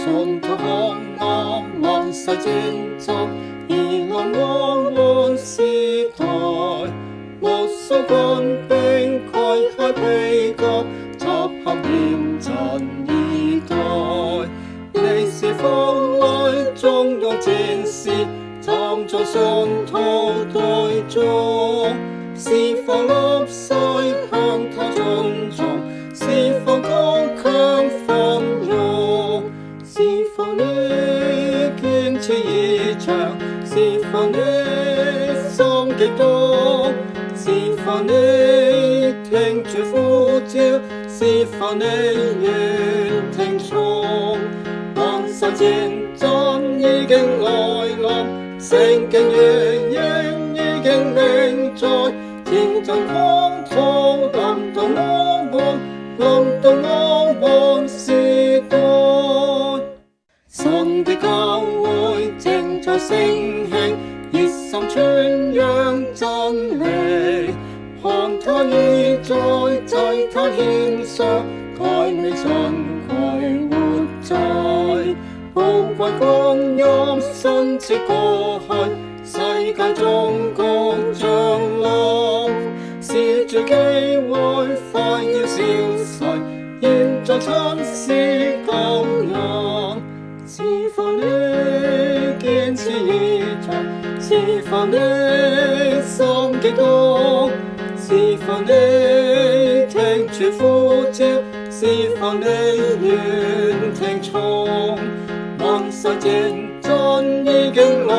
信徒看我望世戰作，而來我們時代，無數軍兵攜開披甲，作客嚴陣以待。你是風裏中勇戰士，創造信徒隊中，是否立誓向他尊重？是否剛強奮勇？是否你堅持異象？是否你心激動？是否你聽住呼召？是否你願聽從？萬世戰爭已經來臨，聖經預言已經明載，戰爭光途臨到我們，臨到我們時代。神的教會正在升起，熱心傳揚真理，看他已在祭壇獻上，該美珍貴活在，寶貴光陰瞬即過去，世界中共降臨，是主機會快要消逝，現在親是救人。是否你堅持異象？是否你心激動？是否你聽住呼召？是否你願聽從？萬世戰爭已經來